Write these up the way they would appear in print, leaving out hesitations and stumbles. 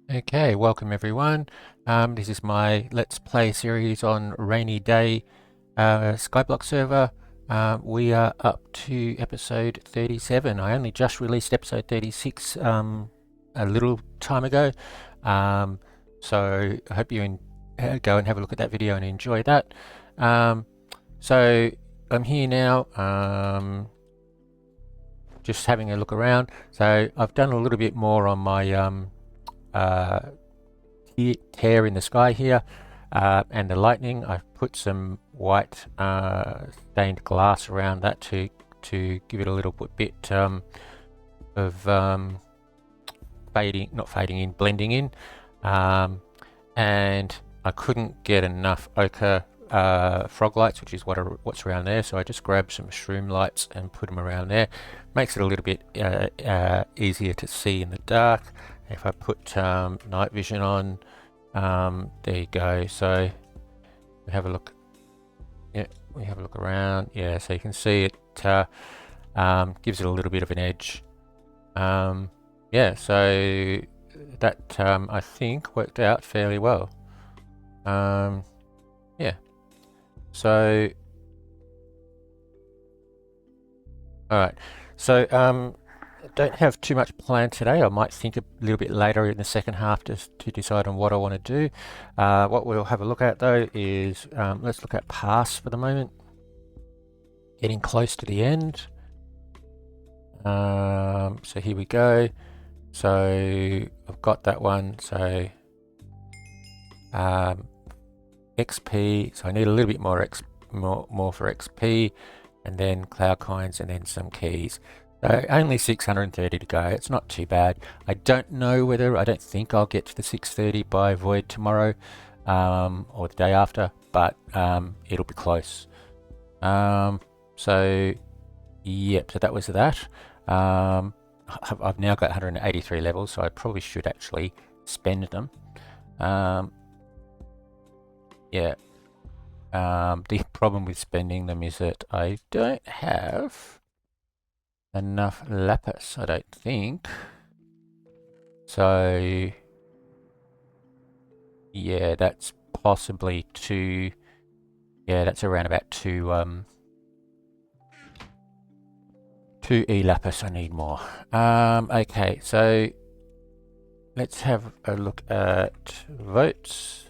Okay, welcome everyone. This is my Let's Play series on Rainy Day Skyblock server. We are up to episode 37. I only just released episode 36 a little time ago. So I hope you go and have a look at that video and enjoy that. So I'm here now, just having a look around. So I've done a little bit more on my tear in the sky here, and the lightning. I've put some white stained glass around that to give it a little bit of blending in, and I couldn't get enough ochre frog lights, which is what's around there, so I just grabbed some shroom lights and put them around there. Makes it a little bit easier to see in the dark. If I put night vision on, there you go. So we have a look. Yeah, we have a look around. Yeah, so you can see it gives it a little bit of an edge. Yeah, so that I think worked out fairly well. Yeah. So all right. So don't have too much planned today. I might think a little bit later in the second half to decide on what I want to do. What we'll have a look at though is, let's look at pass for the moment. Getting close to the end. So here we go. So I've got that one. So XP. So I need a little bit more more for XP, and then cloud coins, and then some keys. Only 630 to go. It's not too bad. I don't think I'll get to the 630 by Void tomorrow, or the day after, but it'll be close. So yep, so that was that. I've now got 183 levels, so I probably should actually spend them. Yeah. The problem with spending them is that I don't have enough lapis, I don't think. So yeah, that's possibly two. Yeah, that's around about two E lapis. I need more. Okay, so let's have a look at votes.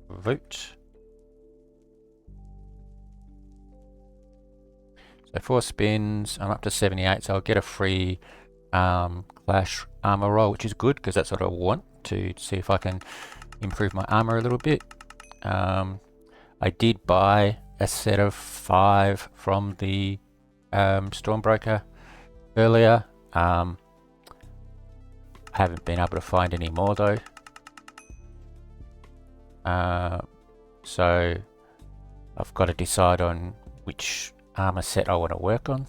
Vote. So 4 spins, I'm up to 78, so I'll get a free Clash armor roll, which is good because that's what I want, to see if I can improve my armor a little bit. I did buy a set of 5 from the Stormbreaker earlier. Haven't been able to find any more though. So I've got to decide on which armor set I want to work on.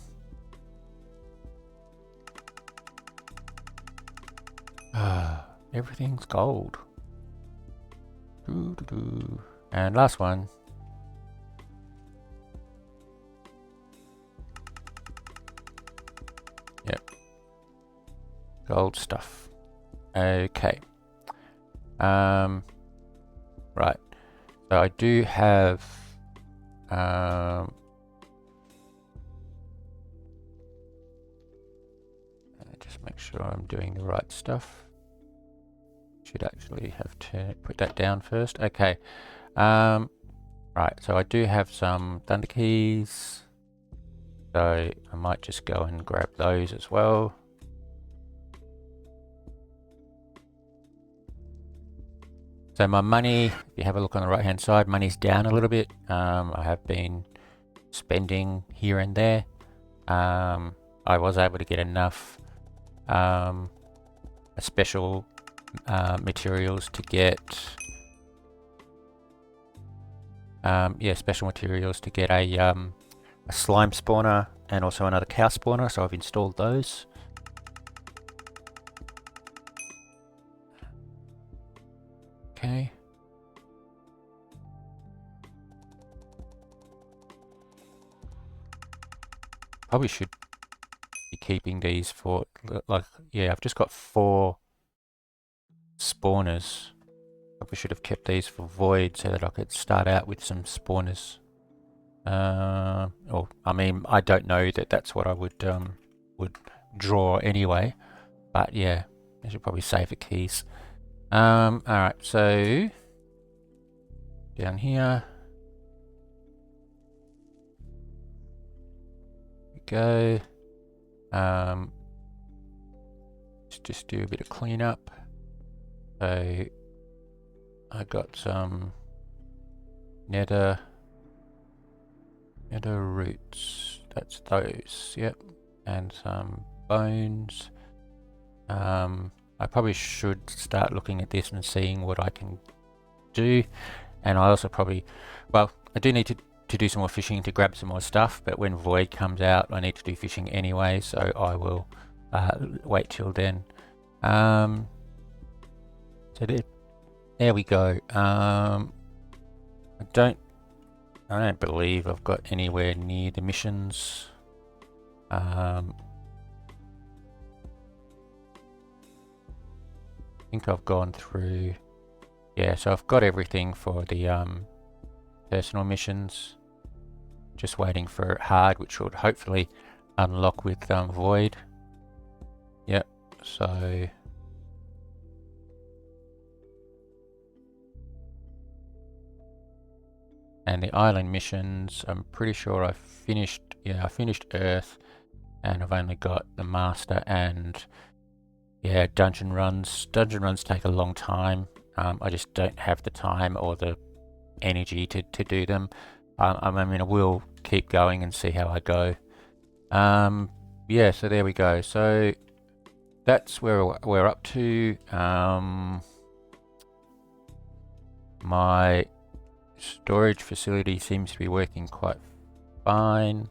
Everything's gold. And last one. Yep. Gold stuff. Okay. Right. So I do have just make sure I'm doing the right stuff. Should actually have to put that down first. Okay. Right, so I do have some thunder keys, so I might just go and grab those as well. So my money, if you have a look on the right hand side, money's down a little bit. I have been spending here and there. I was able to get enough special materials to get special materials to get a slime spawner and also another cow spawner, so I've installed those. Okay. Probably should be keeping these for, like, yeah, I've just got 4 spawners. Probably should have kept these for void so that I could start out with some spawners. Or I mean, I don't know that that's what I would draw anyway, but yeah, I should probably save the keys. All right, so down here we go. Let's just do a bit of cleanup. So I got some nether roots. That's those. Yep, and some bones. I probably should start looking at this and seeing what I can do. And I also probably, well, I do need to do some more fishing to grab some more stuff, but when Void comes out, I need to do fishing anyway, so I will wait till then. So there we go. I don't believe I've got anywhere near the missions. I think I've gone through, yeah, so I've got everything for the personal missions. Just waiting for hard, which would hopefully unlock with void. Yep, so and the island missions, I'm pretty sure I finished, yeah, I finished Earth, and I've only got the master and, yeah, dungeon runs. Dungeon runs take a long time. I just don't have the time or the energy to do them. I mean, I will keep going and see how I go. Yeah, so there we go. So that's where we're up to. My storage facility seems to be working quite fine.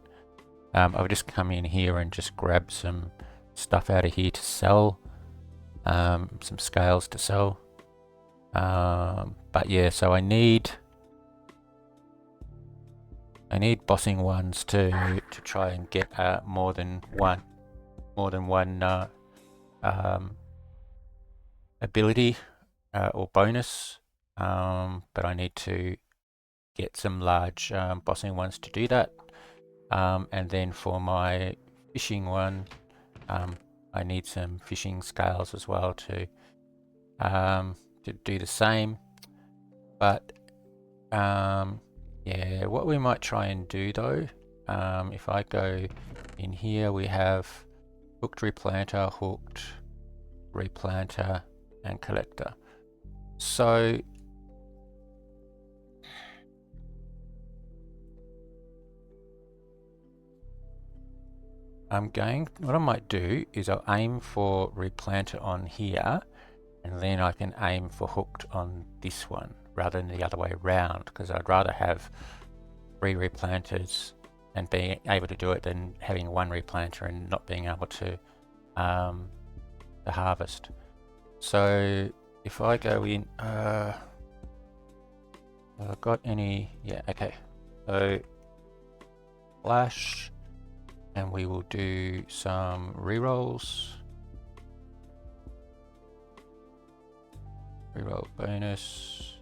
I've just come in here and just grabbed some stuff out of here to sell. Some scales to sell. But yeah, so I need bossing ones to try and get more than one ability or bonus. But I need to get some large bossing ones to do that. And then for my fishing one, I need some fishing scales as well to do the same. But yeah, what we might try and do though, if I go in here, we have hooked replanter, and collector. So what I might do is I'll aim for replanter on here, and then I can aim for hooked on this one rather than the other way around, because I'd rather have 3 replanters and being able to do it than having 1 replanter and not being able to harvest. So if I go in, have I got any? Yeah, okay. So flash, and we will do some rerolls. Reroll bonus.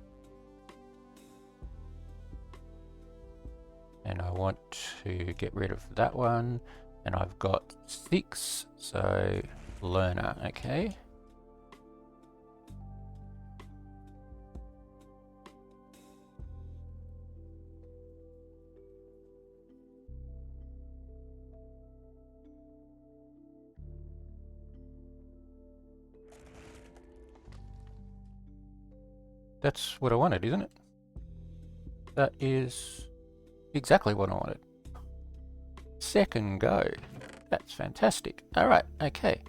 And I want to get rid of that one. And I've got 6, so learner, okay. That's what I wanted, isn't it? That is exactly what I wanted. Second go. That's fantastic. All right, okay.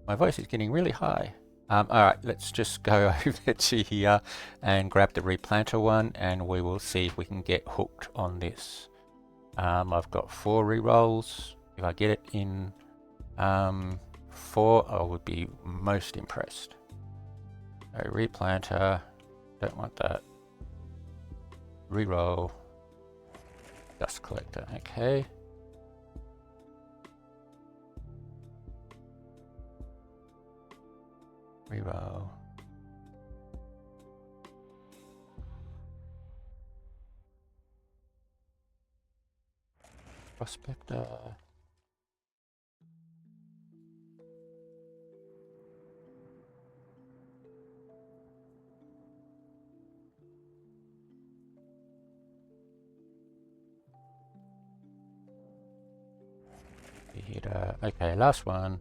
My voice is getting really high. All right, let's just go over to here and grab the replanter one, and we will see if we can get hooked on this. I've got 4 rerolls. If I get it in 4, I would be most impressed. So replanter, don't want that. Reroll, dust collector, okay. Reroll. Prospector. Okay, last one.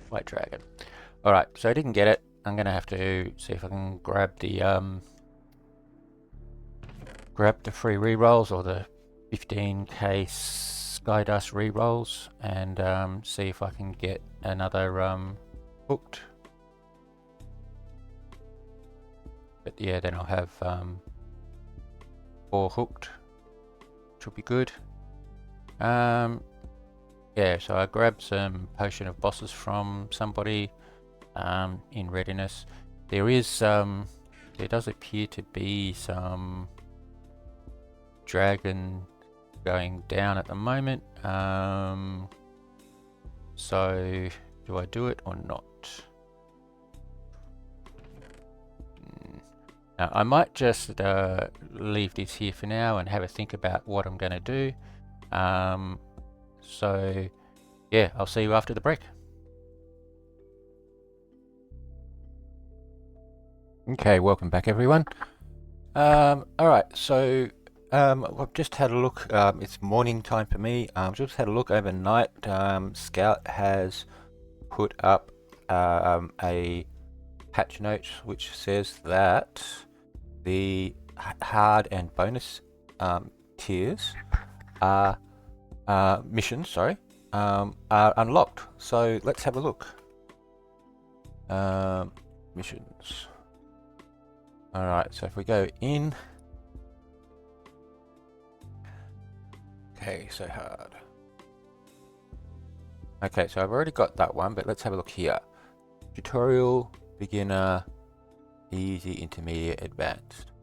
White dragon. Alright, so I didn't get it. I'm gonna have to see if I can grab the free rerolls or the 15k Skydust rerolls and see if I can get another hooked. But yeah, then I'll have 4 hooked, which will be good. Yeah, so I grabbed some potion of bosses from somebody in readiness. There does appear to be some dragon going down at the moment. So do I do it or not? Now, I might just leave this here for now and have a think about what I'm going to do. So yeah, I'll see you after the break. Okay, welcome back everyone. Alright, so I've just had a look. It's morning time for me. Just had a look overnight. Scout has put up a patch note which says that the hard and bonus tiers are missions, sorry, are unlocked. So let's have a look. Missions. Alright, so if we go in. Okay, so hard. Okay, so I've already got that one, but let's have a look here. Tutorial, beginner, easy, intermediate, advanced.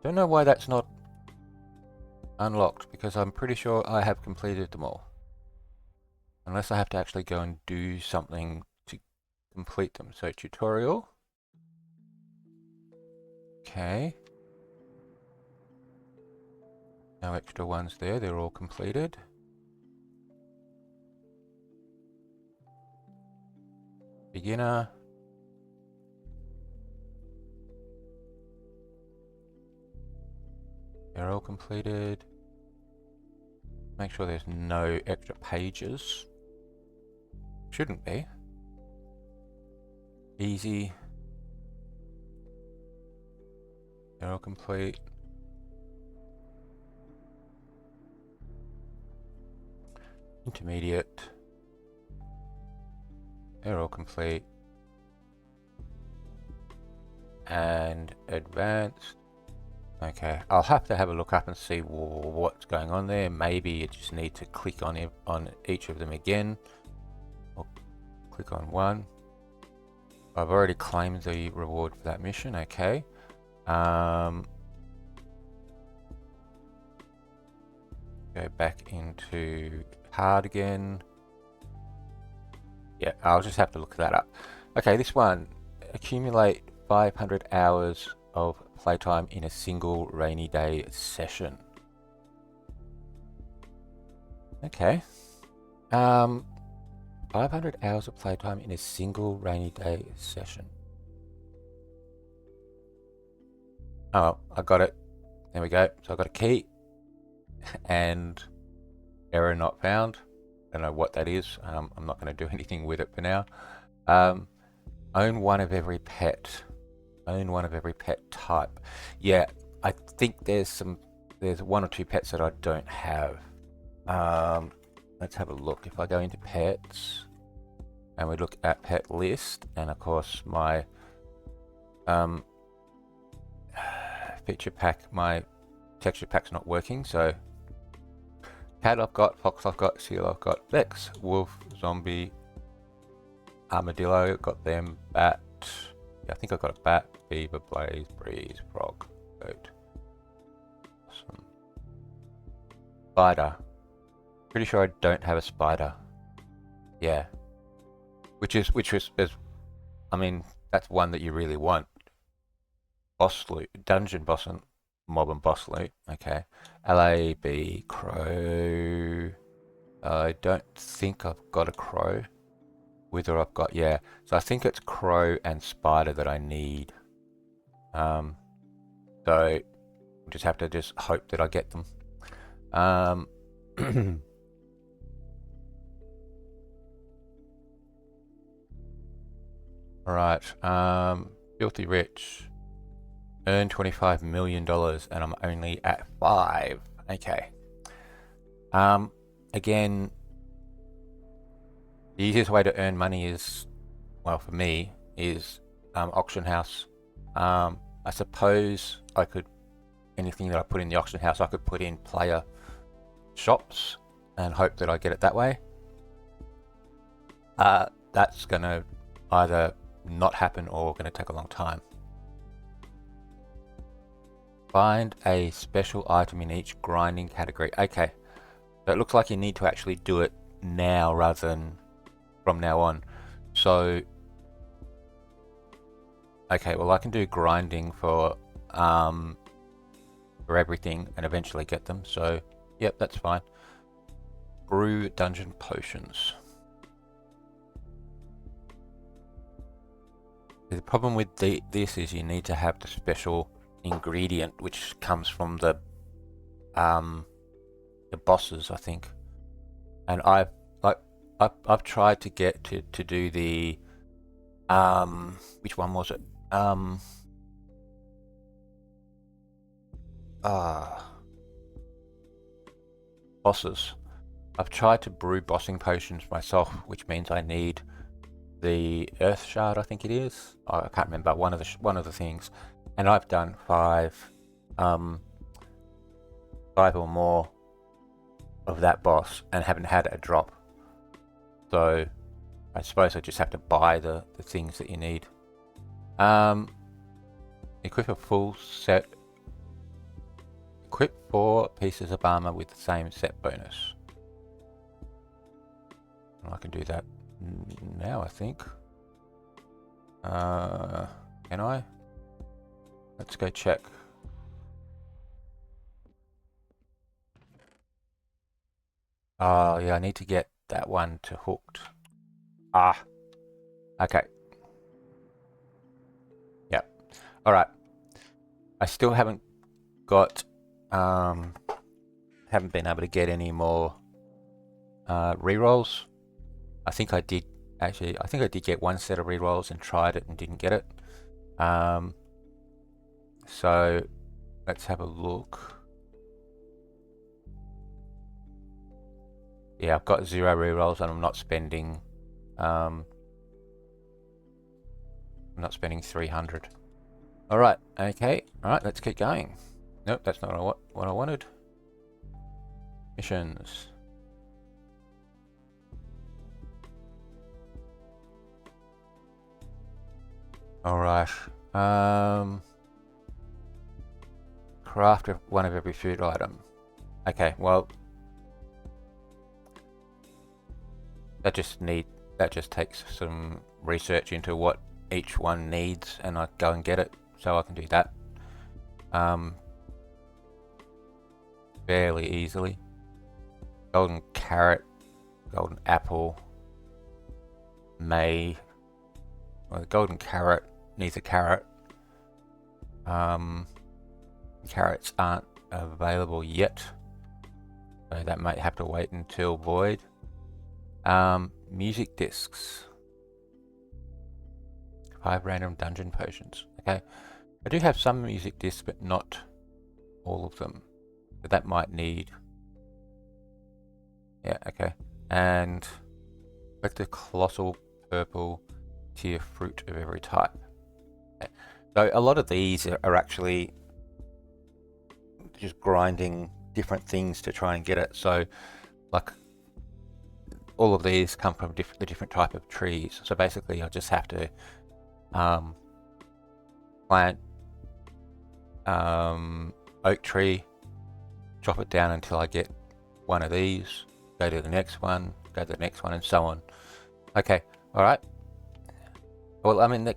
Don't know why that's not unlocked, because I'm pretty sure I have completed them all. Unless I have to actually go and do something to complete them. So tutorial. Okay. No extra ones there, they're all completed. Beginner. They're all completed. Make sure there's no extra pages. Shouldn't be. Easy. They're all complete. Intermediate. They're all complete. And advanced. Okay, I'll have to have a look up and see what's going on there. Maybe you just need to click on each of them again. Or click on one. I've already claimed the reward for that mission. Okay. Go back into hard again. Yeah, I'll just have to look that up. Okay, this one, accumulate 500 hours of playtime in a single rainy day session. Okay. 500 hours of playtime in a single rainy day session. Oh, I got it. There we go. So I got a key and error not found. I don't know what that is. I'm not going to do anything with it for now. Own one of every pet. Own one of every pet type. Yeah, I think there's 1 or 2 pets that I don't have. Let's have a look. If I go into pets and we look at pet list, and of course my feature pack, my texture pack's not working, so cat I've got, fox I've got, seal I've got, Lex, wolf, zombie, armadillo, got them, bat. Yeah, I think I got a bat, beaver, blaze, breeze, frog, goat. Awesome. Spider. Pretty sure I don't have a spider. Yeah. Which was, I mean, that's one that you really want. Boss loot, dungeon boss and mob and boss loot. Okay. LAB, crow. I don't think I've got a crow. Whether I've got, yeah. So I think it's crow and spider that I need. So I just have to just hope that I get them. Alright, filthy rich. Earn $25 million and I'm only at 5. Okay. Again, the easiest way to earn money is, well, for me, is auction house. I suppose I could, anything that I put in the auction house, I could put in player shops and hope that I get it that way. That's gonna either not happen or gonna take a long time. Find a special item in each grinding category. Okay, so it looks like you need to actually do it now rather than from now on. So, okay, well I can do grinding for everything and eventually get them. So, yep, that's fine. Brew dungeon potions. The problem with this is you need to have the special ingredient which comes from the bosses, I think. And I've tried to get to do the which one was it? Bosses. I've tried to brew bossing potions myself, which means I need the earth shard, I think it is. I can't remember one of the things, and I've done 5 or more of that boss and haven't had a drop. So I suppose I just have to buy the things that you need. Equip a full set. Equip 4 pieces of armor with the same set bonus. I can do that now, I think. Can I? Let's go check. Oh yeah, I need to get that one to hooked. Okay. Yep. Alright. I still haven't got haven't been able to get any more rerolls. I think I did get one set of rerolls and tried it and didn't get it. So let's have a look. Yeah, I've got 0 rerolls and I'm not spending 300. Alright, okay. Alright, let's keep going. Nope, that's not what I wanted. Missions. Alright. Craft one of every food item. Okay, well that just takes some research into what each one needs, and I go and get it, so I can do that fairly easily. Golden carrot, golden apple, well, the golden carrot needs a carrot. Carrots aren't available yet, so that might have to wait until void. Music discs. 5 random dungeon potions. Okay, I do have some music discs, but not all of them. But that might need. Yeah, okay. And collect the colossal purple tier fruit of every type. Okay. So a lot of these are actually just grinding different things to try and get it. So like all of these come from the different type of trees. So basically, I just have to plant oak tree, chop it down until I get one of these, go to the next one, go to the next one, and so on. Okay, all right. Well, I mean,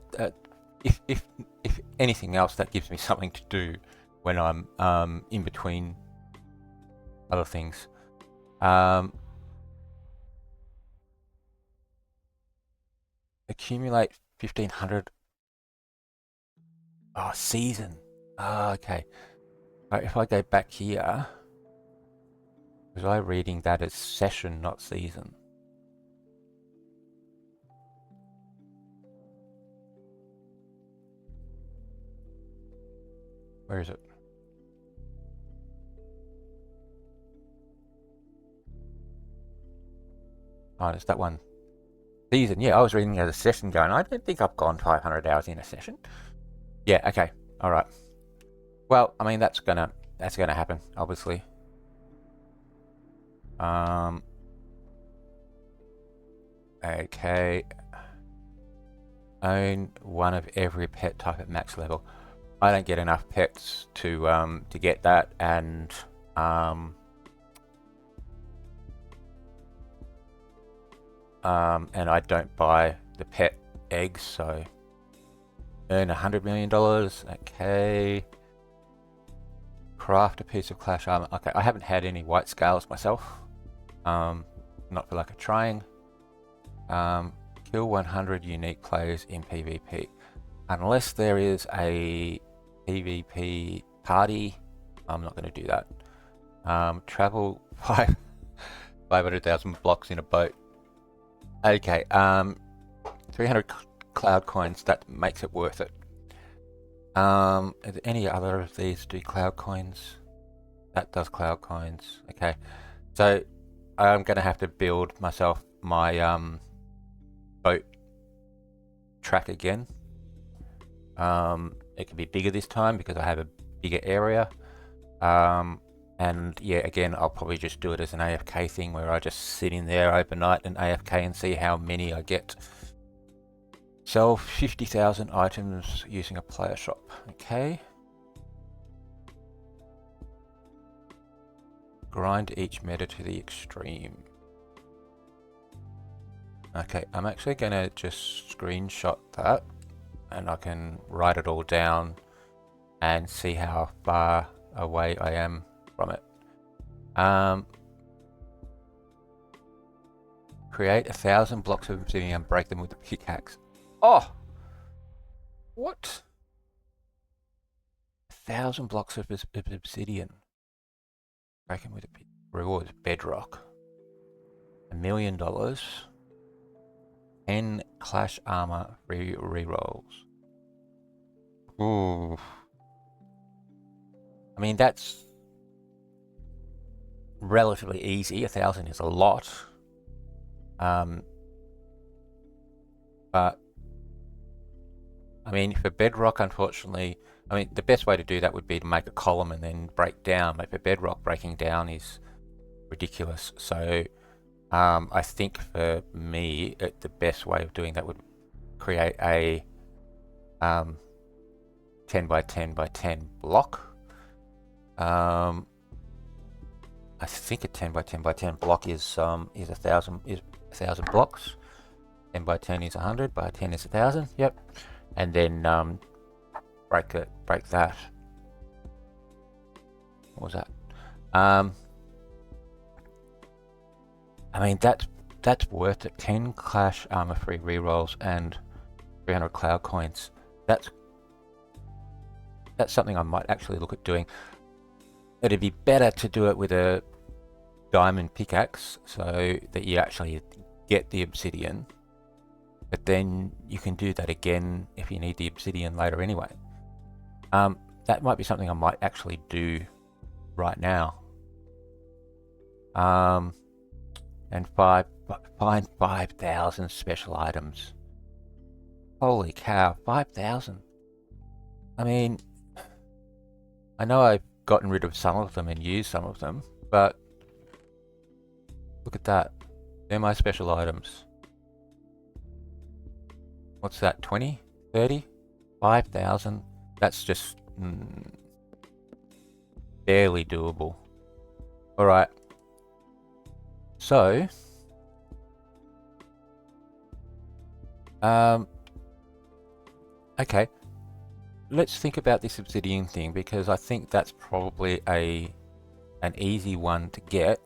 if anything else, that gives me something to do when I'm in between other things. Accumulate 1500. Oh, season. Oh, okay. Right, if I go back here, was I reading that as session, not season? Where is it? Oh, it's that one. Season. Yeah, I was reading it as a session going, I don't think I've gone 500 hours in a session. Yeah, okay. All right. Well, I mean, that's gonna happen, obviously. Okay. Own one of every pet type at max level. I don't get enough pets to get that, and I don't buy the pet eggs, so earn $100 million. Okay. Craft a piece of clash armor. Okay, I haven't had any white scales myself. Not for lack of trying. Kill 100 unique players in PvP. Unless there is a PvP party, I'm not going to do that. Travel 500,000 blocks in a boat. Okay, 300 cloud coins, that makes it worth it. Are there any other of these do cloud coins? That does cloud coins. Okay, so I'm going to have to build myself my boat track again. It can be bigger this time because I have a bigger area. And yeah, again, I'll probably just do it as an AFK thing where I just sit in there overnight and AFK and see how many I get. Sell 50,000 items using a player shop. Okay. Grind each meta to the extreme. Okay, I'm actually going to just screenshot that and I can write it all down and see how far away I am from it. Create 1,000 blocks of obsidian and break them with a pickaxe. Oh! What? 1,000 blocks of obsidian. Break them with a rewards. Bedrock. $1 million. 10 clash armor rerolls. Ooh. I mean, that's relatively easy. 1,000 is a lot. But I mean, for Bedrock, unfortunately, I mean, the best way to do that would be to make a column and then break down. But for Bedrock, breaking down is ridiculous. So I think for me, the best way of doing that would create a 10 by 10 by 10 block. I think a 10 by 10 by 10 block is 1,000 blocks. 10 by 10 is 100, by 10 is 1,000. Yep. And then break that. What was that? I mean, that's worth it. 10 clash armor free rerolls and 300 cloud coins. That's something I might actually look at doing. It'd be better to do it with a diamond pickaxe so that you actually get the obsidian, but then you can do that again if you need the obsidian later anyway. That might be something I might actually do right now. And find 5,000 special items. Holy cow, 5,000. I mean, I know I've gotten rid of some of them and used some of them, but look at that. They're my special items. What's that, 20? 30? 5,000? That's just barely doable. Alright. So, okay. Let's think about this obsidian thing, because I think that's probably an easy one to get.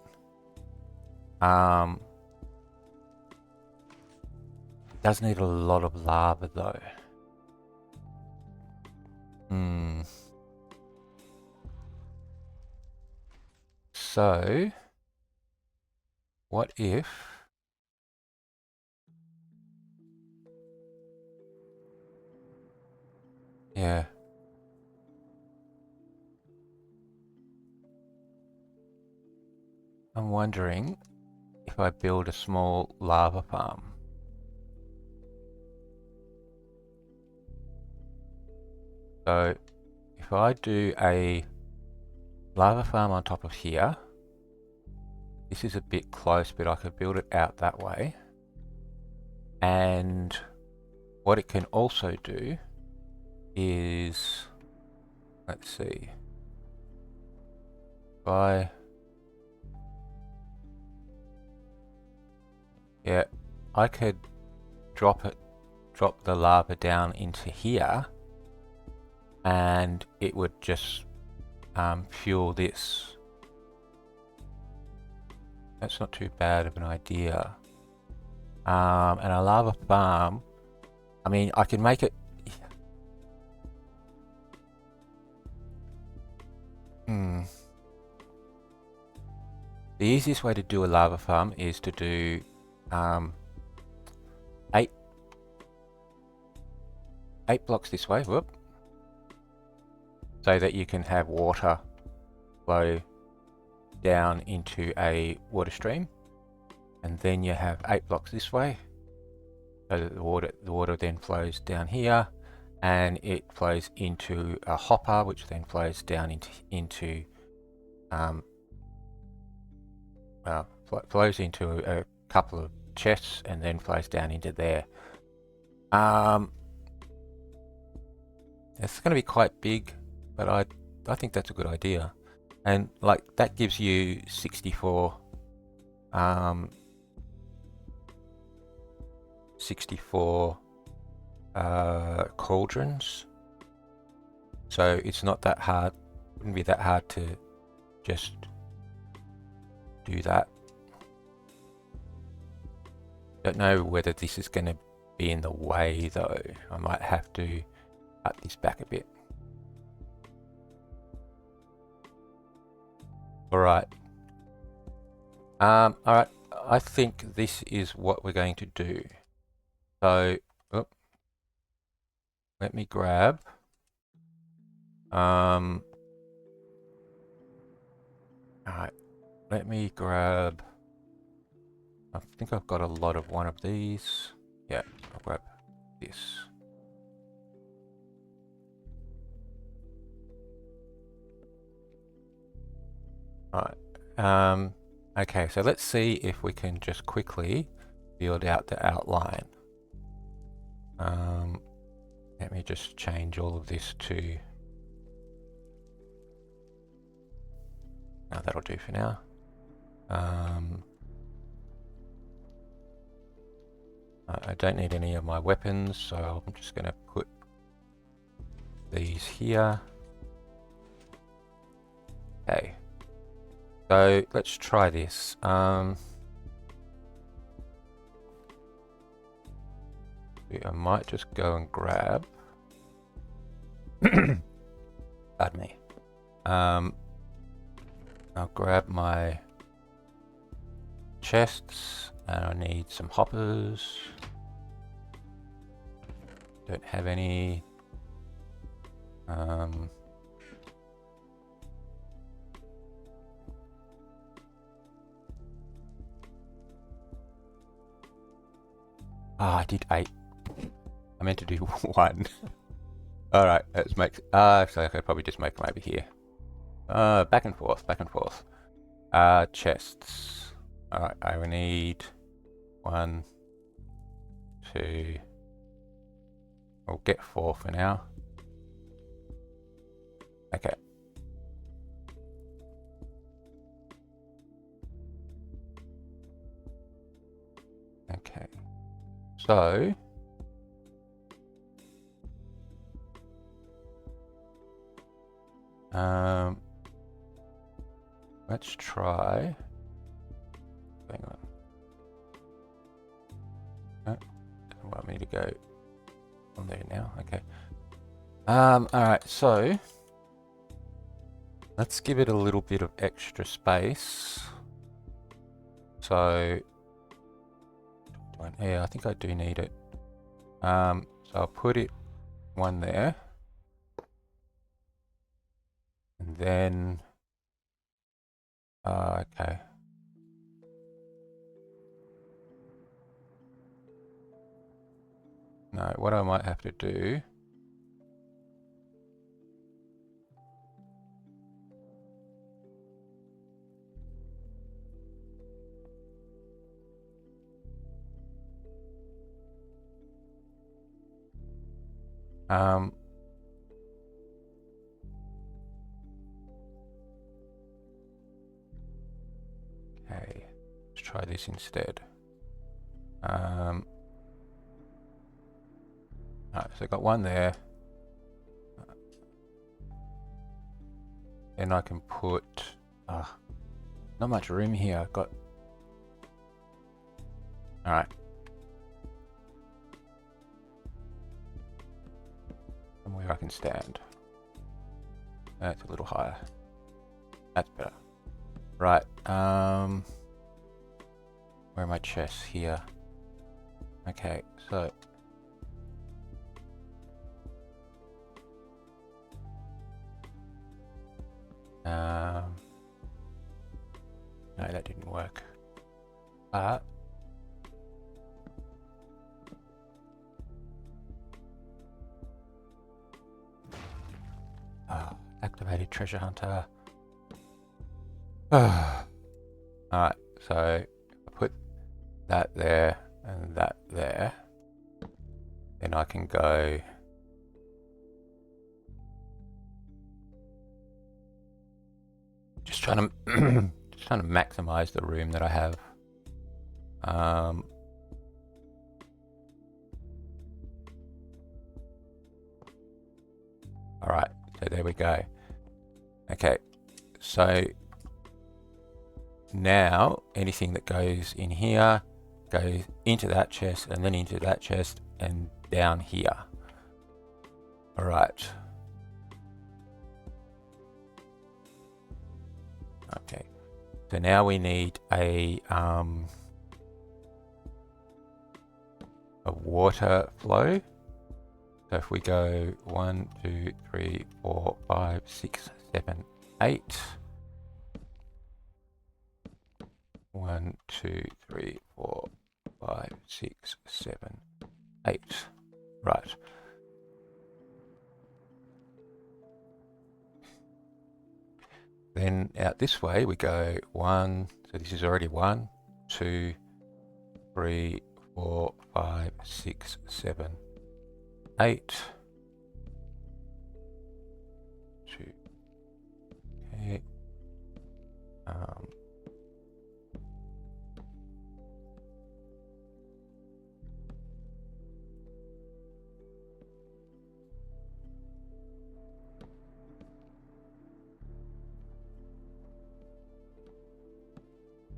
Does need a lot of lava though. So, what if yeah. I'm wondering if I build a small lava farm. So if I do a lava farm on top of here, this is a bit close, but I could build it out that way. And what it can also do is, let's see, if I, yeah, I could drop the lava down into here, and it would just fuel this. That's not too bad of an idea. And a lava farm, I mean, I can make it. The easiest way to do a lava farm is to do 8 blocks this way, whoop, so that you can have water flow down into a water stream, and then you have 8 blocks this way, so that the water then flows down here, and it flows into a hopper, which then flows down into flows into a couple of chests, and then flows down into there. It's going to be quite big, but I think that's a good idea. And like that gives you 64 cauldrons. So it's not that hard, wouldn't be that hard to just do that. Don't know whether this is going to be in the way though. I might have to cut this back a bit. Alright. Alright, I think this is what we're going to do. So, let me grab alright, let me grab, I think I've got a lot of one of these. Yeah, I'll grab this. Alright, okay, so let's see if we can just quickly build out the outline. Let me just change all of this to, that'll do for now. I don't need any of my weapons, so I'm just going to put these here. Okay, so let's try this. I might just go and grab pardon me. I'll grab my chests, and I need some hoppers. Don't have any. I did 8. I meant to do 1. Alright, let's make, actually I could probably just make them over here. Back and forth, back and forth. Chests. Alright, I will need 1, 2. We'll get 4 for now. Okay. Okay. So let's try. Hang on. No, doesn't want me to go on there now. Okay. All right. So let's give it a little bit of extra space. So yeah, I think I do need it. So I'll put it one there, and then okay. No, what I might have to do. Okay, let's try this instead. Alright, so I got one there. Then I can put, not much room here. I've got, alright. Somewhere I can stand. That's a little higher. That's better. Right, where are my chests? Here. Okay, so no, that didn't work. Activated treasure hunter. Alright, so I put that there and that there. Then I can go just trying to maximize the room that I have. Alright, so there we go. Okay, so now anything that goes in here goes into that chest and then into that chest and down here. Alright. Okay, so now we need a water flow. So if we go 1, 2, 3, 4, 5, 6, 7, 8. 1, 2, 3, 4, 5, 6, 7, 8. Right. Then out this way we go 1. So this is already 1, 2, 3, 4, 5, 6, 7, 8. 2. Okay.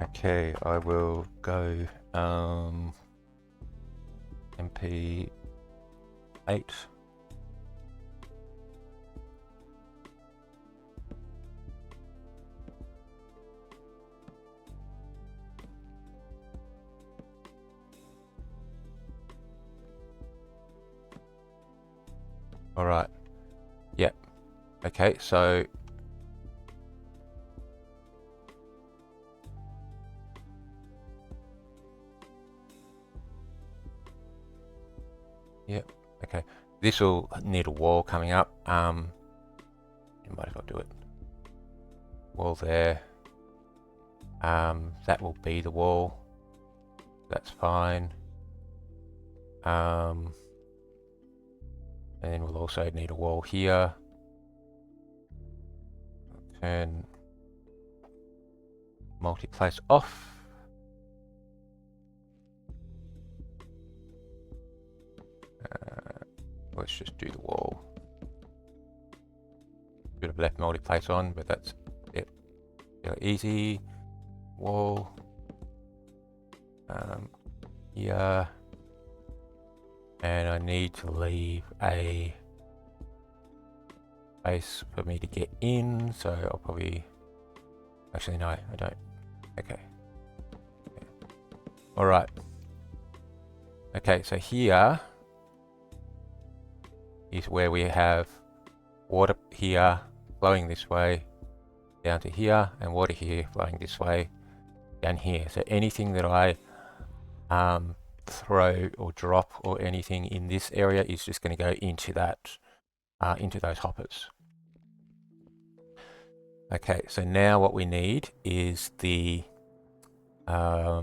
Okay, I will go MP 8. All right. Yep. Okay, so yep. Okay. This will need a wall coming up. You might as well do it. Wall there. That will be the wall. That's fine. And then we'll also need a wall here. Turn multi-place off. Let's just do the wall. Should have left multi-place on, but that's it. Really easy. Wall. Here. And I need to leave a space for me to get in, so I'll probably... Actually, no, I don't. Okay. Alright. Okay, so here is where we have water here flowing this way down to here, and water here flowing this way down here. So anything that I throw or drop or anything in this area is just going to go into that, into those hoppers. Okay, so now what we need is the yeah,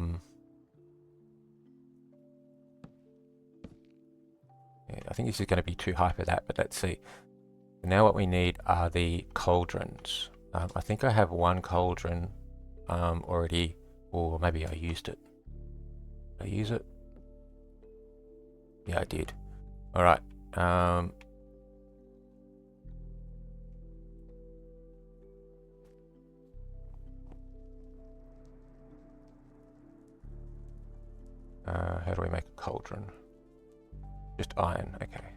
I think this is going to be too high for that, but let's see. Now what we need are the cauldrons. I think I have one cauldron already, or maybe I used it. Did I use it? Yeah, I did. All right. How do we make a cauldron? Just iron, okay.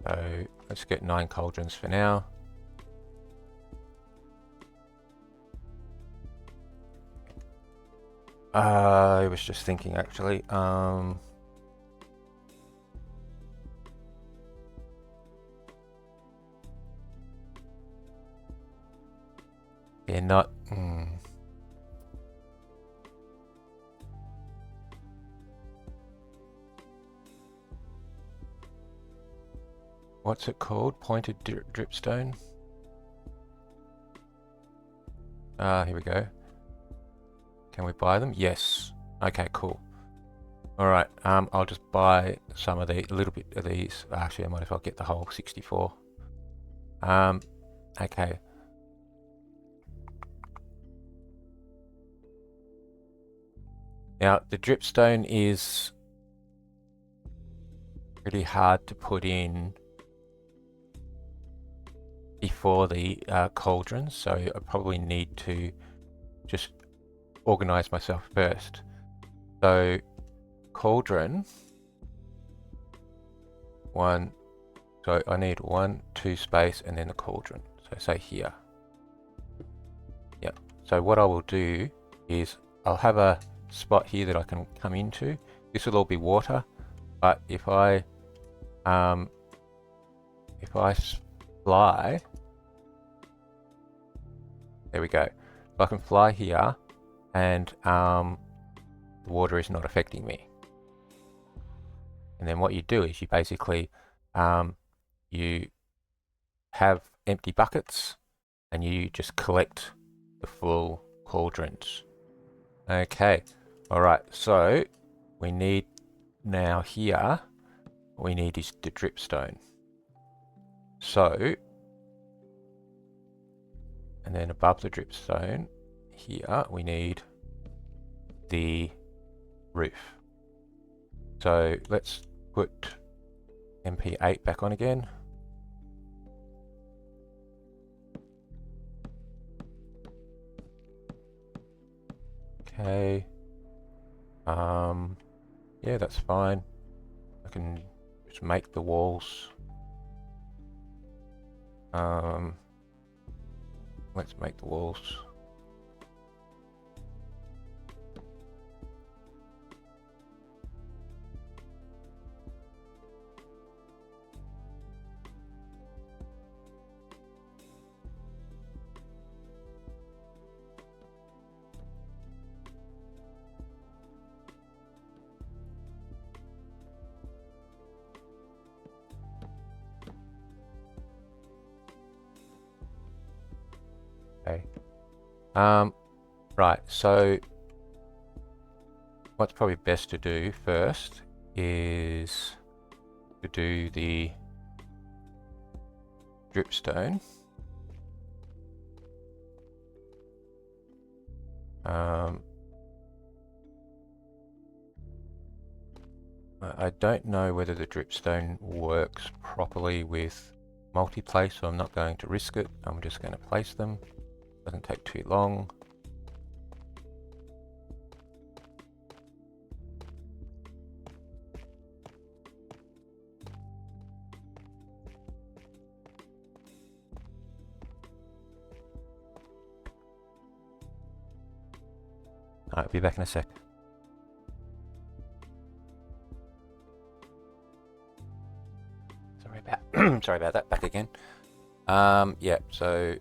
So let's get 9 cauldrons for now. I was just thinking actually, they're not, what's it called? Pointed dripstone? Here we go. Can we buy them? Yes. Okay, cool. Alright, I'll just buy some of the, a little bit of these. Actually, I might as well get the whole 64. Okay. Now, the dripstone is pretty hard to put in before the cauldrons, so I probably need to just organize myself first. So cauldron 1, so I need 1, 2 space and then the cauldron, so say here. Yep. So what I will do is I'll have a spot here that I can come into. This will all be water, but if I fly, there we go. So I can fly here and the water is not affecting me. And then what you do is you basically you have empty buckets and you just collect the full cauldrons. Okay, all right, so we need now here, what we need is the dripstone. So, and then above the dripstone here we need the roof. So let's put MP8 back on again. Okay. Yeah, that's fine. I can just make the walls. Let's make the walls. Okay. Right, so what's probably best to do first is to do the dripstone. I don't know whether the dripstone works properly with multi-place, so I'm not going to risk it. I'm just going to place them. Doesn't take too long. I'll be back in a sec. Sorry about that. Back again. Yeah. So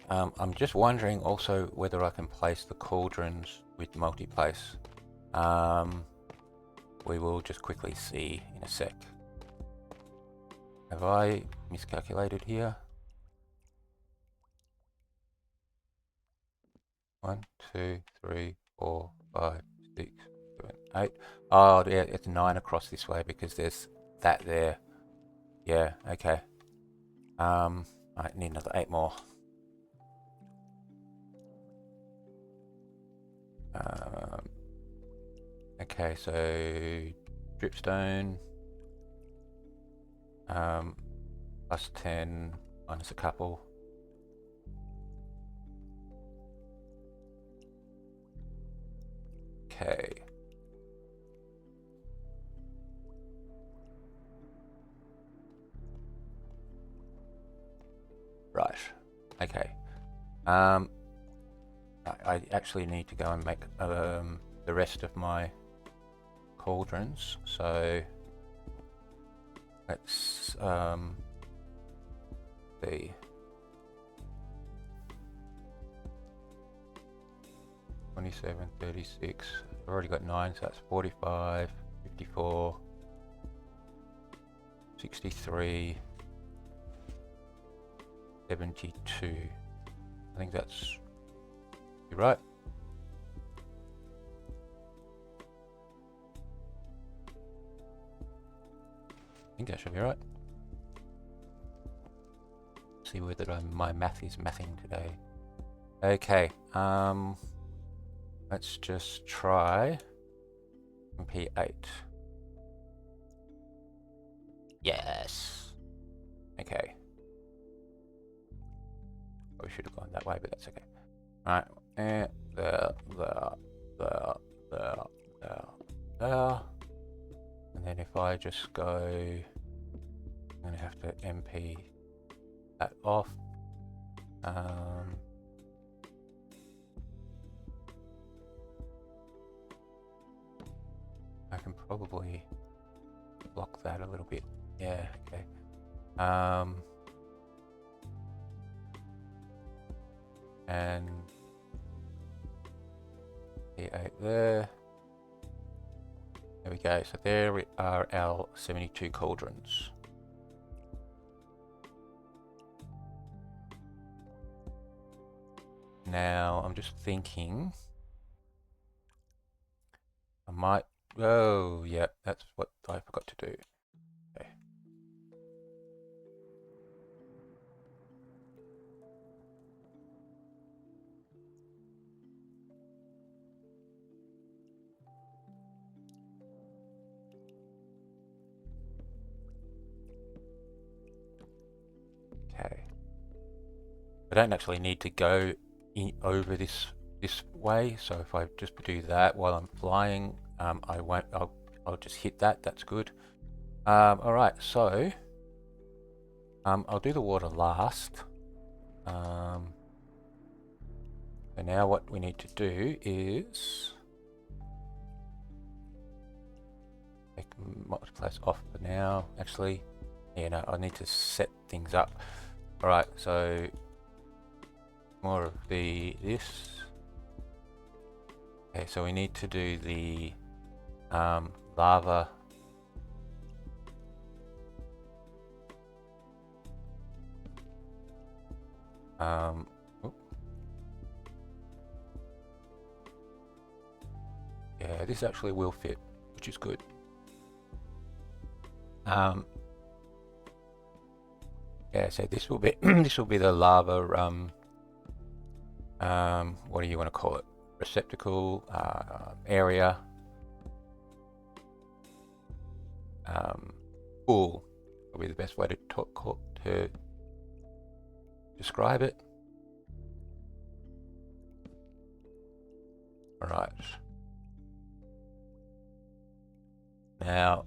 I'm just wondering also whether I can place the cauldrons with multi-place. We will just quickly see in a sec. Have I miscalculated here? 1, 2, 3, 4, 5, 6, 7, 8. Oh, yeah, it's 9 across this way because there's that there. Yeah, okay. I need another 8 more. Okay, so dripstone. Plus 10 minus a couple. Okay. Right. Okay. I actually need to go and make the rest of my cauldrons. So let's see. 27, 36. I've already got 9, so that's 45, 54, 63, 72. I think that's right. I think that should be right. See whether my math is mathing today. Okay, let's just try P8. Yes. Okay. Probably should have gone that way, but that's okay. Alright, and there. And then if I just go, I'm going to have to MP that off. I can probably block that a little bit. Yeah, okay. And P8 there. There we go. So there are our 72 cauldrons. Now I'm just thinking I might, oh yeah, that's what I forgot to do. Okay. Okay. I don't actually need to go over this way, so if I just do that while I'm flying, I'll just hit that. That's good. All right, so I'll do the water last. So now what we need to do is take multipliers off for now. Actually, yeah, no, I need to set things up. All right, so more of this. Okay, so we need to do the lava. Yeah, this actually will fit, which is good. Yeah, so this will be this will be the lava. What do you want to call it? Receptacle area. Pool, probably the best way to describe it. All right. Now,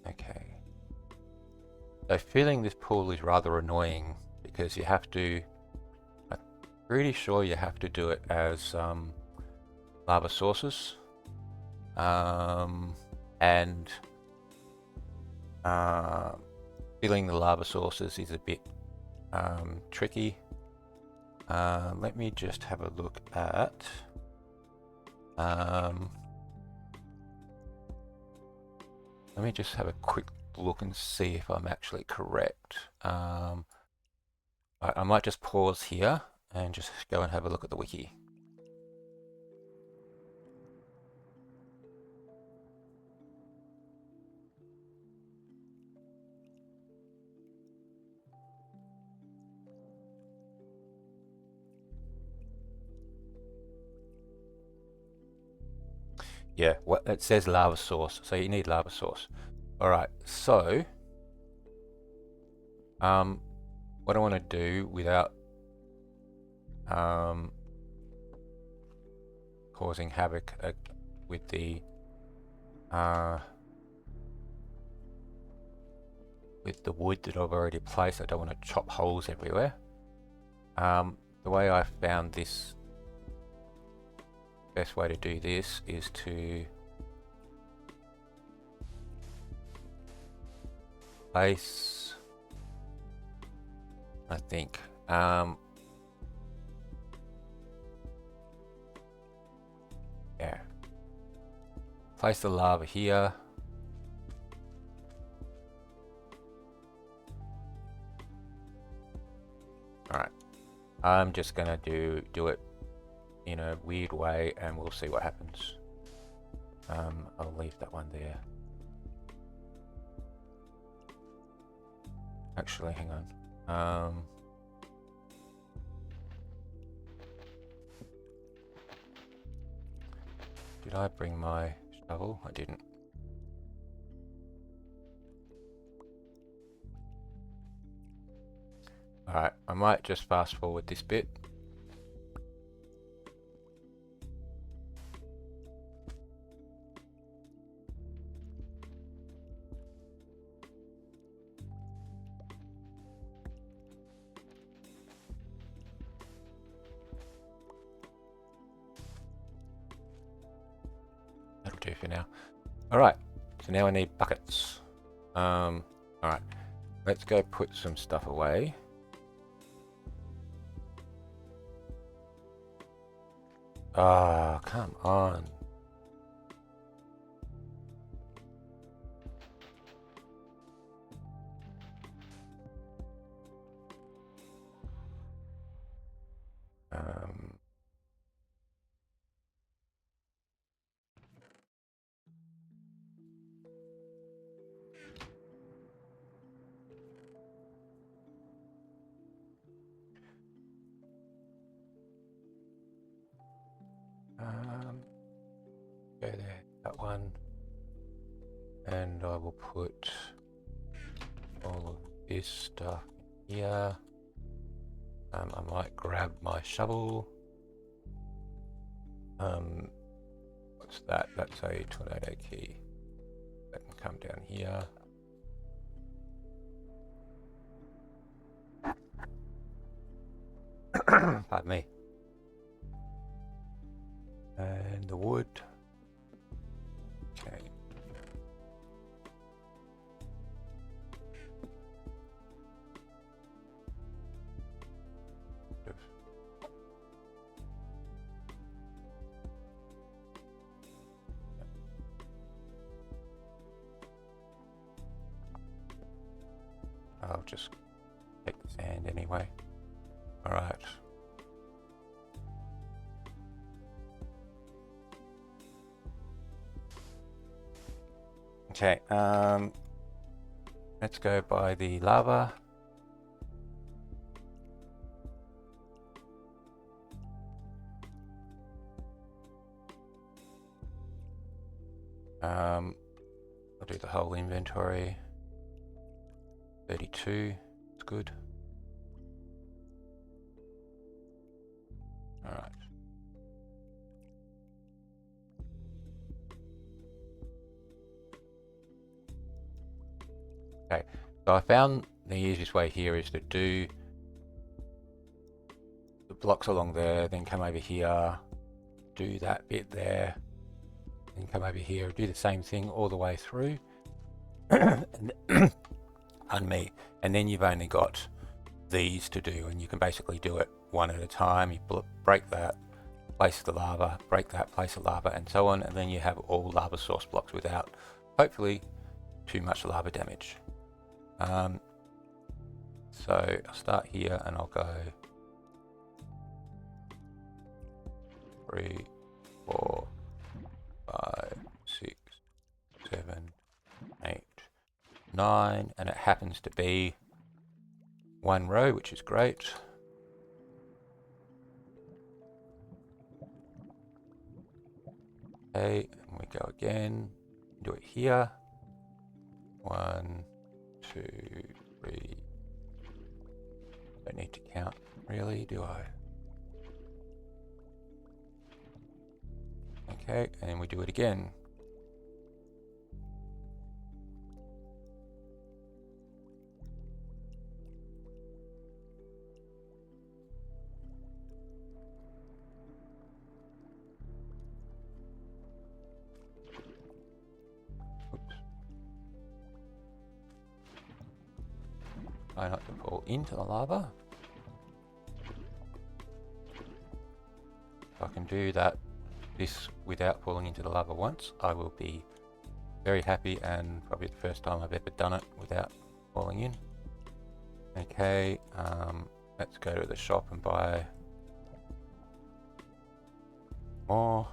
okay. So filling this pool is rather annoying because you have to, I'm pretty sure you have to do it as lava sources. And filling the lava sources is a bit tricky. Let me just have a look at let me just have a quick look and see if I'm actually correct. I might just pause here and just go and have a look at the wiki. Yeah, what it says lava source, so you need lava source. All right, so what I want to do without causing havoc with the wood that I've already placed, I don't want to chop holes everywhere. The way I found this, best way to do this is to place, I think, yeah, place the lava here. All right, I'm just gonna do it in a weird way and we'll see what happens. I'll leave that one there. Actually, hang on. Did I bring my shovel? I didn't. Alright, I might just fast forward this bit. That'll do for now. Alright, so now I need buckets. Alright, let's go put some stuff away. Ah, come on. Go there, that one, and I will put all of this stuff here. I might grab my shovel. What's that? That's a tornado key. That can come down here. Pardon me. And the wood. Okay. just take the sand anyway. Alright. Okay, let's go by the lava. I'll do the whole inventory. 32, it's good. Alright. Okay, so I found the easiest way here is to do the blocks along there, then come over here, do that bit there, then come over here, do the same thing all the way through. And and then you've only got these to do, and you can basically do it one at a time. You break that, place the lava, break that, place the lava, and so on, and then you have all lava source blocks without, hopefully, too much lava damage. So I'll start here and I'll go 3, 4, 5, 6, 7, 8, 9, and it happens to be one row, which is great. Okay, and we go again, do it here. 1, 2, 3. Don't need to count, really, do I? Okay, and we do it again. Try not to fall into the lava. If I can do this without falling into the lava once, I will be very happy, and probably the first time I've ever done it without falling in. Okay, let's go to the shop and buy more.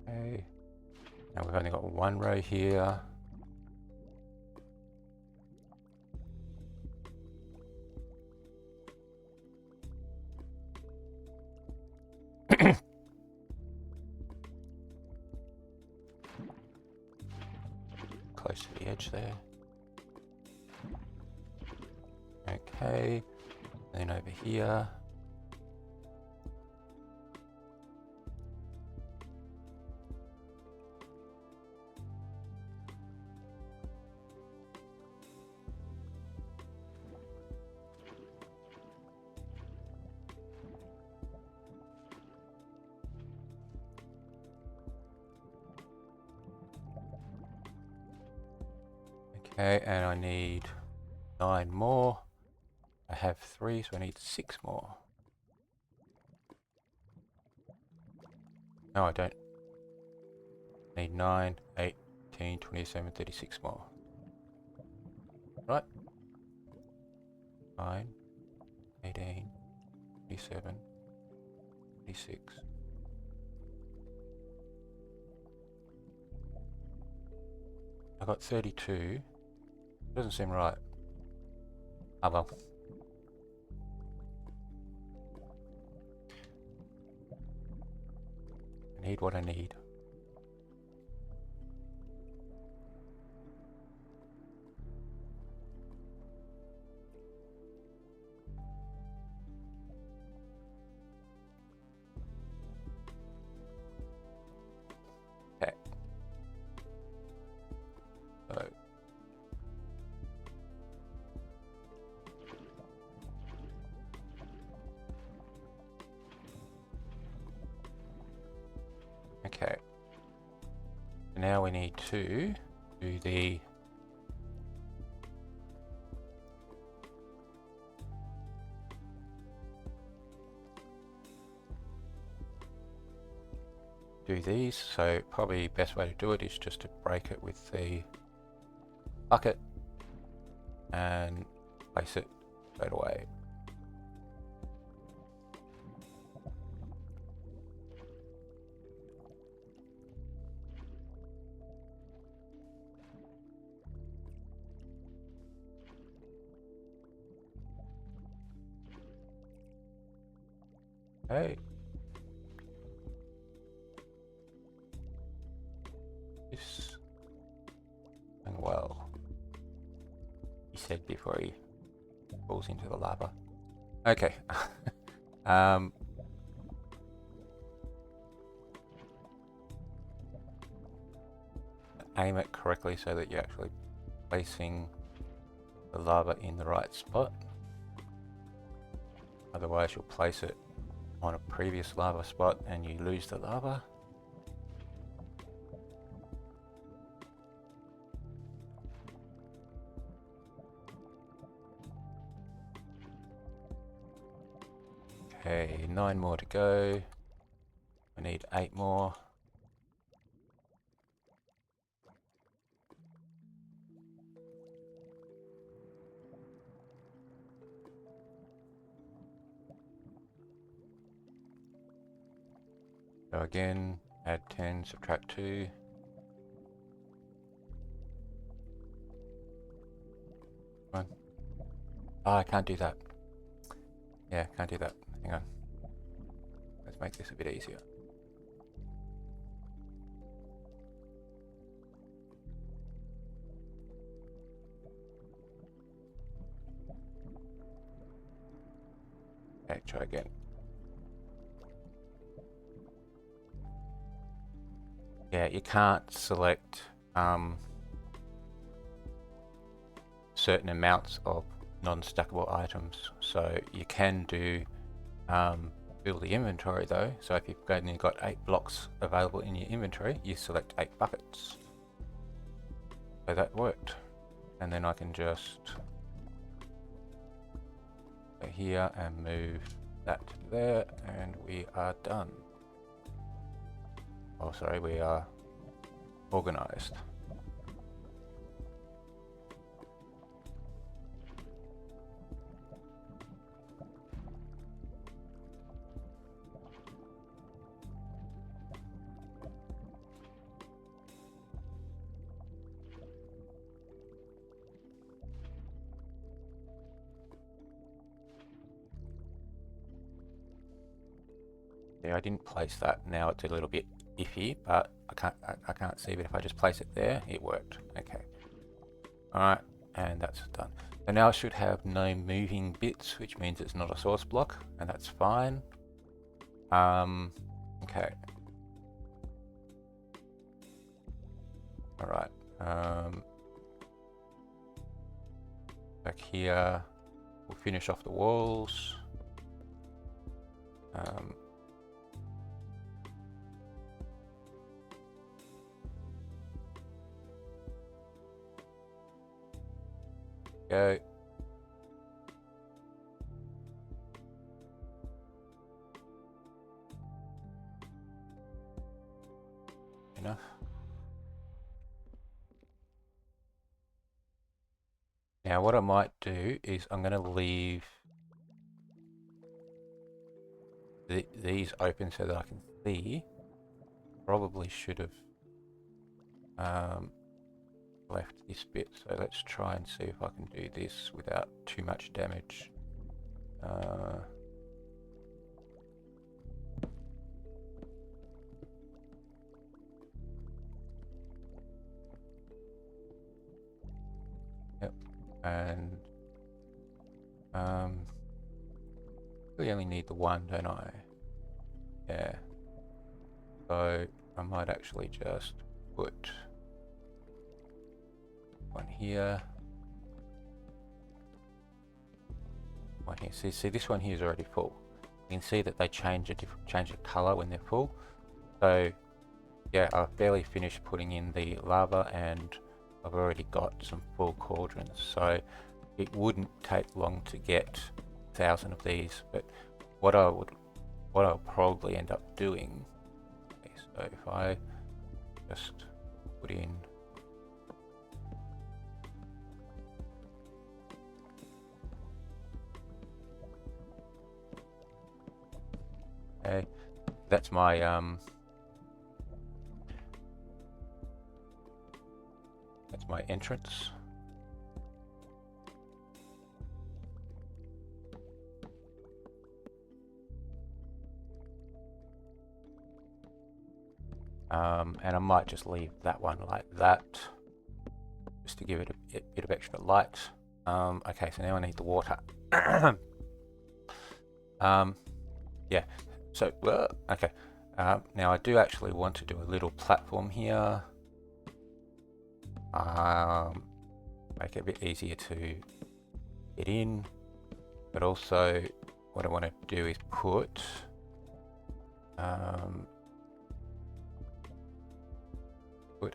Okay, now we've only got one row here. Close to the edge there. Okay, then over here. Okay, and I need 9 more. I have 3, so I need 6 more. No, I don't. I need 9, 18, 27, 36 more. Right? 9, 18, 27, 36. I got 32. Doesn't seem right. Ah well. I need what I need. Okay. So Okay. Now we need to do these. So probably best way to do it is just to break it with the bucket and place it straight away. Okay. This and well, he said before he falls into the lava. Okay. Aim it correctly so that you're actually placing the lava in the right spot. Otherwise you'll place it on a previous lava spot and you lose the lava. Okay, 9 more to go. We need 8 more. So again, add 10, subtract 2. Come on. Oh, I can't do that. Yeah, can't do that. Hang on. Let's make this a bit easier. Okay, try again. Yeah, you can't select certain amounts of non-stackable items. So you can do fill the inventory though. So if you've only got 8 blocks available in your inventory, you select 8 buckets. So that worked. And then I can just go here and move that to there, and we are done. Oh, sorry, we are organized. Yeah, I didn't place that. Now it's a little bit iffy, but I can't see. But if I just place it there, it worked. Okay. All right, and that's done. So now I should have no moving bits, which means it's not a source block, and that's fine. Okay. All right. Back here, we'll finish off the walls. Go. Enough. Now what I might do is I'm going to leave these open so that I can see. Probably should have left this bit, so let's try and see if I can do this without too much damage. Yep, and we only need the one, don't I? Yeah, so I might actually just put one here, one here. See, this one here is already full. You can see that they change the color when they're full. So yeah, I've barely finished putting in the lava and I've already got some full cauldrons, so it wouldn't take long to get 1,000 of these. But what I'll probably end up doing, okay, so if I just put in okay, that's my entrance. And I might just leave that one like that, just to give it a bit of extra light. Okay, so now I need the water. Yeah, so, okay. Now I do actually want to do a little platform here. Make it a bit easier to get in, but also what I want to do is put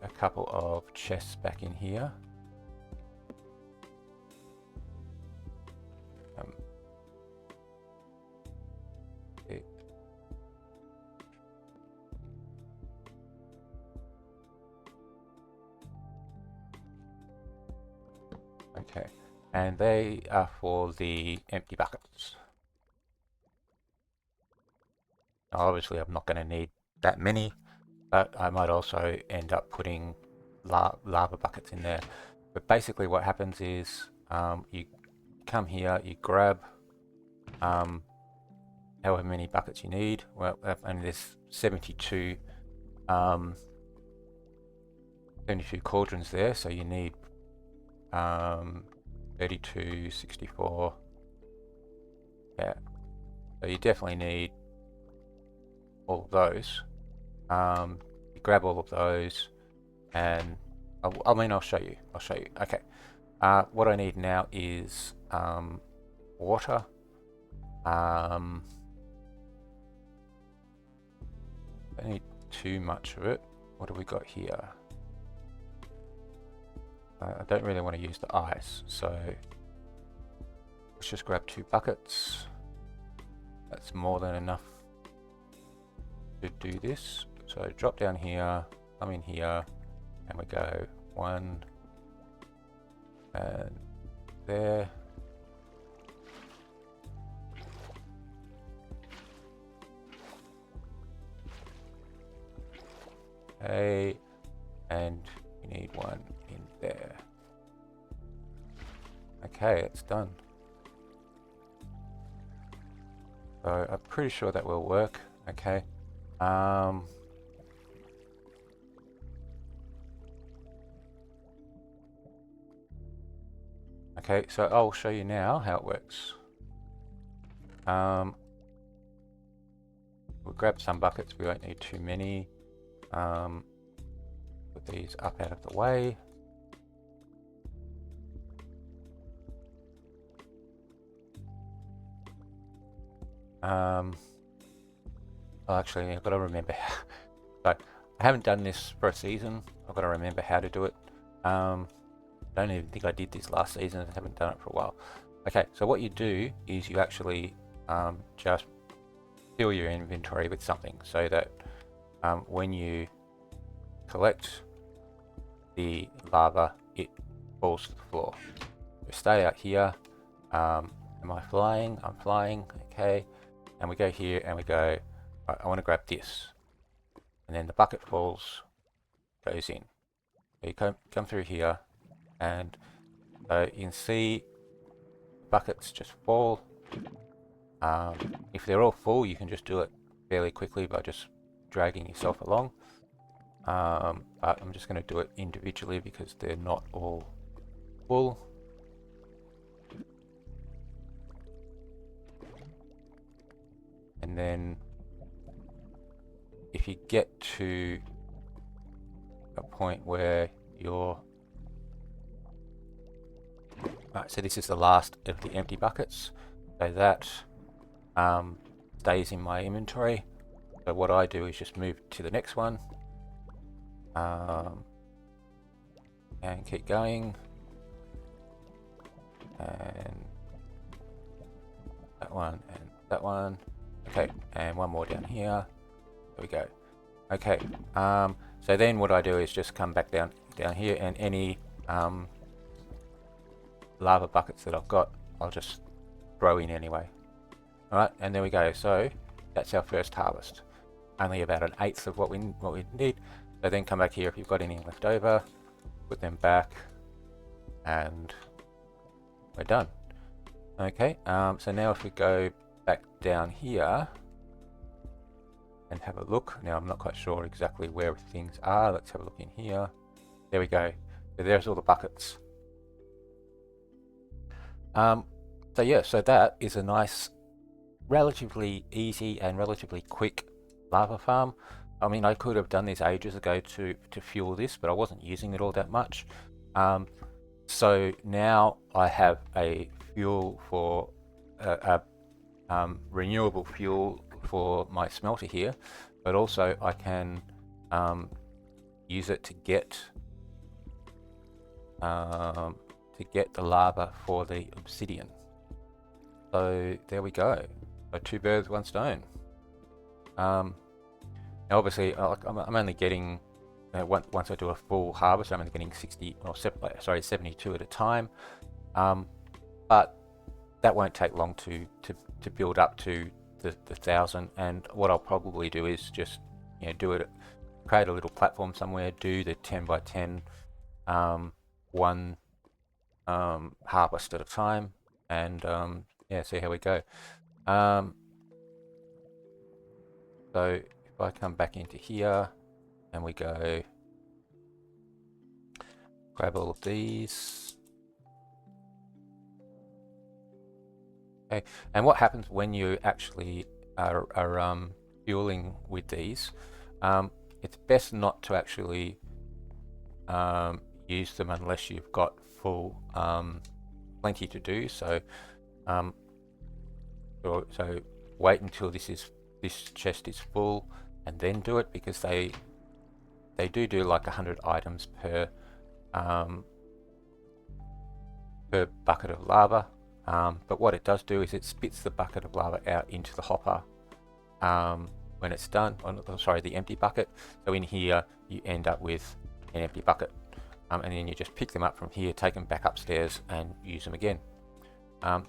a couple of chests back in here. Okay, and they are for the empty buckets. Now, obviously, I'm not going to need that many, but I might also end up putting lava buckets in there. But basically what happens is you come here, you grab however many buckets you need. Well, and there's 72 cauldrons there, so you need 32, 64. Yeah, so you definitely need all of those. You grab all of those, and I'll show you. Okay. What I need now is water. I don't need too much of it. What have we got here? I don't really want to use the ice, so let's just grab 2 buckets. That's more than enough to do this. So drop down here, come in here, and we go 1 and there. Okay, and you need 1 in there. Okay, it's done. So I'm pretty sure that will work. Okay. Okay, so I'll show you now how it works. We'll grab some buckets, we won't need too many. Put these up out of the way. Actually, I've got to remember how. So, I haven't done this for a season. I've got to remember how to do it. I don't even think I did this last season. I haven't done it for a while. Okay, so what you do is you actually just fill your inventory with something so that when you collect the lava, it falls to the floor. So stay out here. Am I flying? I'm flying. Okay, and we go here and we go, right, I want to grab this, and then the bucket falls, goes in. So you come through here, and you can see buckets just fall. If they're all full, you can just do it fairly quickly by just dragging yourself along. But I'm just going to do it individually because they're not all full. And then if you get to a point where you're so this is the last of the empty buckets, so that stays in my inventory. So what I do is just move to the next one, And keep going. And that one and that one. Okay, and one more down here. There we go. Okay, so then what I do is just come back down here, and any lava buckets that I've got, I'll just throw in anyway. Alright, and there we go. So that's our first harvest. Only about 1/8 of what we need. So then come back here if you've got any left over, put them back, and we're done. Okay, so now if we go back down here and have a look. Now I'm not quite sure exactly where things are. Let's have a look in here. There we go. So there's all the buckets. So yeah, so that is a nice, relatively easy and relatively quick lava farm. I mean, I could have done this ages ago to fuel this, but I wasn't using it all that much. So now I have a fuel for a renewable fuel for my smelter here, but also I can use it to get the lava for the obsidian. So there we go. So 2 birds, 1 stone. Now obviously I'm only getting once I do a full harvest, I'm only getting 72 at a time. But that won't take long to build up to the 1,000. And what I'll probably do is just create a little platform somewhere, do the 10 by 10 one harvest at a time, and yeah, see how we go. So if I come back into here and we go grab all of these. Okay, and what happens when you actually are fueling with these, it's best not to actually use them unless you've got full plenty to do. So so wait until this chest is full and then do it, because they do like 100 items per bucket of lava. But what it does do is it spits the bucket of lava out into the hopper when it's done. Sorry, the empty bucket. So in here you end up with an empty bucket, and then you just pick them up from here, take them back upstairs, and use them again.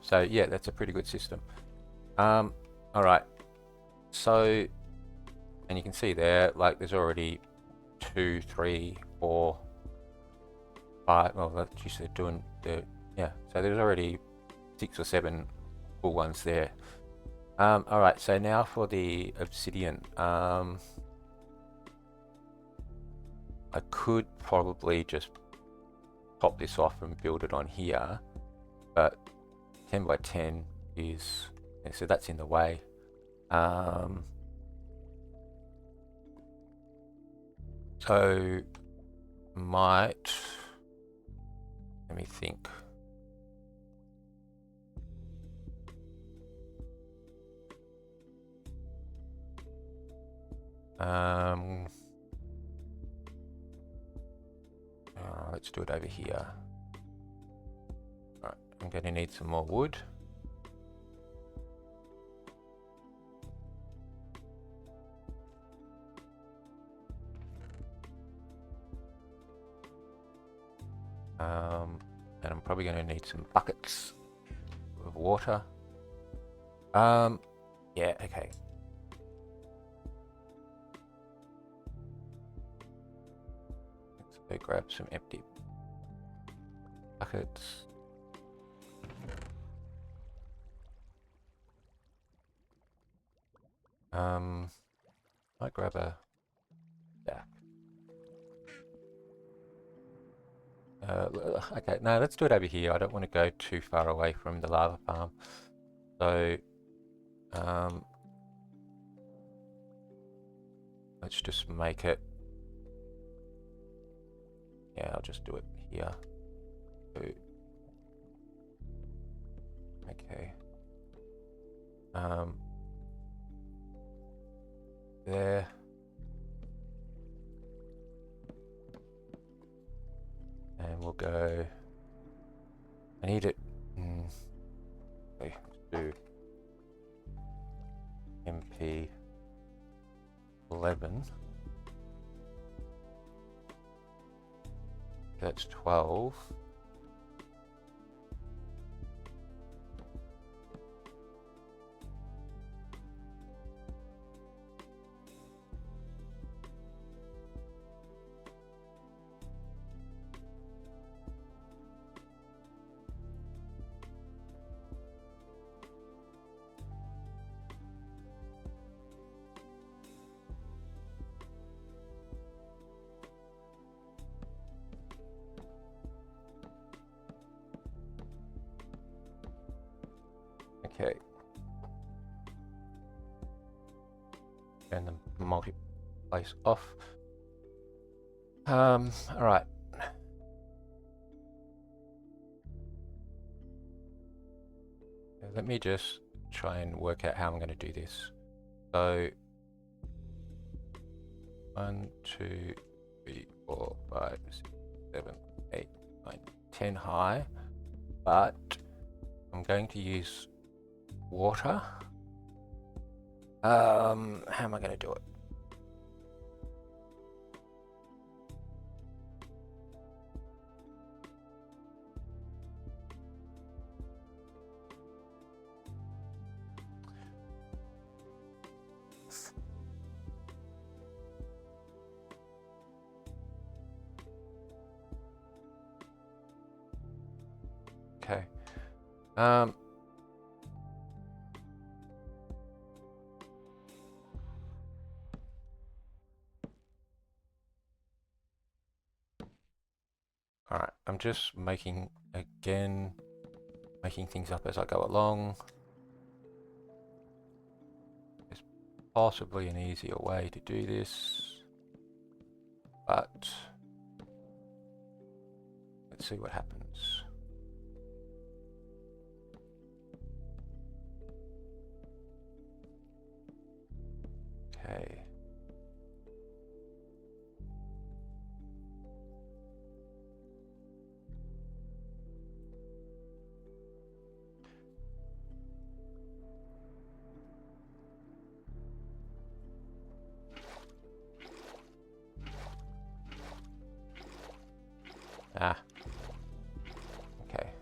So yeah, that's a pretty good system. All right. So, and you can see there, like there's already 2, 3, 4, 5. Well, that's just doing the So there's already 6 or 7 full ones there. All right, so now for the obsidian. I could probably just pop this off and build it on here, but 10 by 10 is, so that's in the way. So might, let me think. Let's do it over here. All right, I'm going to need some more wood. And I'm probably going to need some buckets of water. Yeah, okay. Let's go grab some empty buckets. Might grab a stack. Okay, no, let's do it over here. I don't want to go too far away from the lava farm. So, let's just make it. Yeah, I'll just do it here. So, okay. There. go. I need it. Okay, let's do MP11. That's 12. Okay. And the multi-place off. All right. Let me just try and work out how I'm going to do this. So 1, 2, 3, 4, 5, 6, 7, 8, 9, 10 high, but I'm going to use water. How am I going to do it? Okay. All right, I'm just making things up as I go along. There's possibly an easier way to do this, but let's see what happens. Okay. Ah. Okay.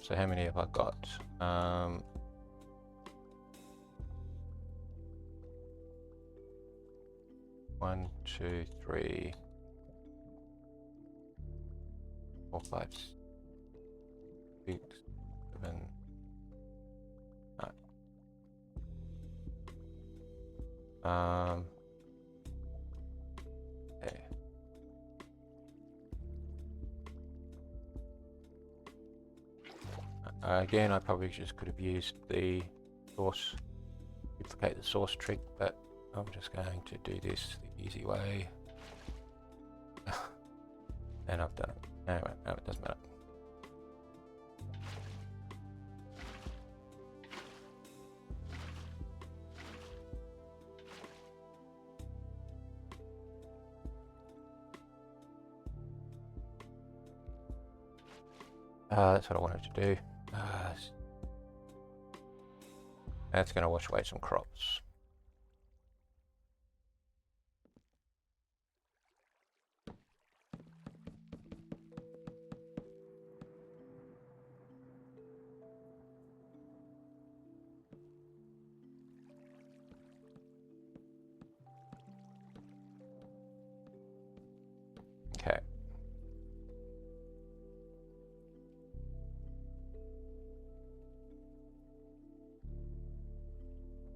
So how many have I got? 1, 2, 3, 4, 5, 6, 7, 9. Okay. Again, I probably just could have used the source, duplicate the source trick, but I'm just going to do this the easy way. And I've done it. Anyway, no, it doesn't matter. That's what I wanted to do. That's going to wash away some crops. Okay.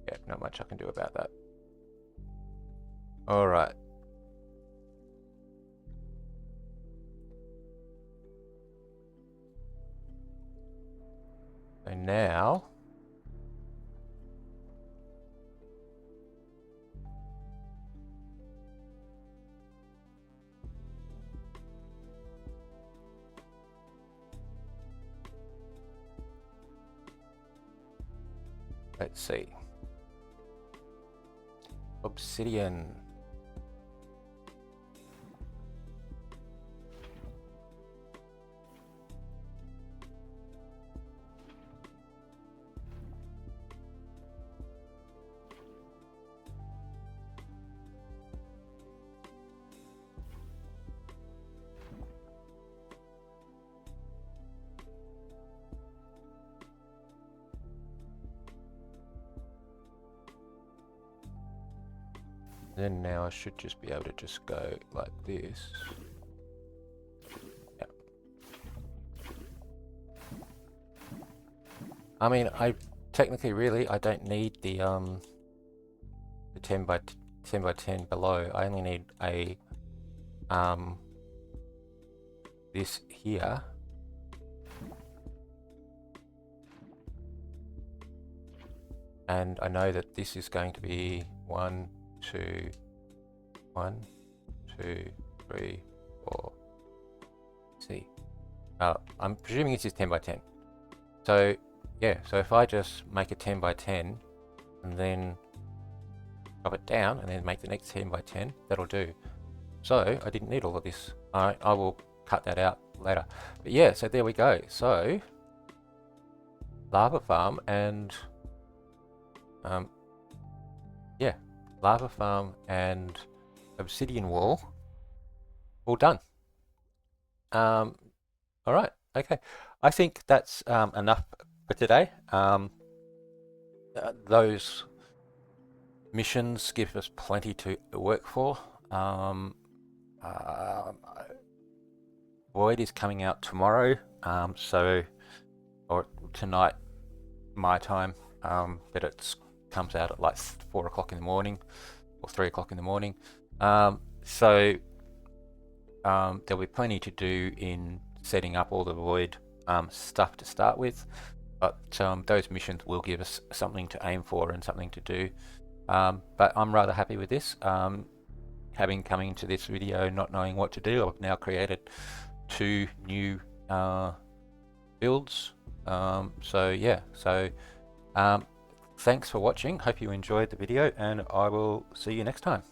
Yeah, not much I can do about that. All right. So now, let's see. Obsidian. Then now I should just be able to just go like this. Yeah. I mean, I technically really I don't need the 10 by 10 below. I only need a this here. And I know that this is going to be 1, 2, 1, 2, 3, 4. See, I'm presuming this is 10 by 10. So yeah, so if I just make a 10 by 10 and then drop it down and then make the next 10 by 10, that'll do. So I didn't need all of this. I will cut that out later. But yeah, so there we go. So lava farm and yeah, lava farm and obsidian wall all done. All right, okay. I think that's enough for today. Those missions give us plenty to work for. Void is coming out tomorrow, or tonight my time, but it comes out at like 4 o'clock in the morning or 3 o'clock in the morning. So there'll be plenty to do in setting up all the Void stuff to start with, but those missions will give us something to aim for and something to do. But I'm rather happy with this. Having come into this video not knowing what to do, I've now created 2 new builds. So yeah, so thanks for watching. Hope you enjoyed the video, and I will see you next time.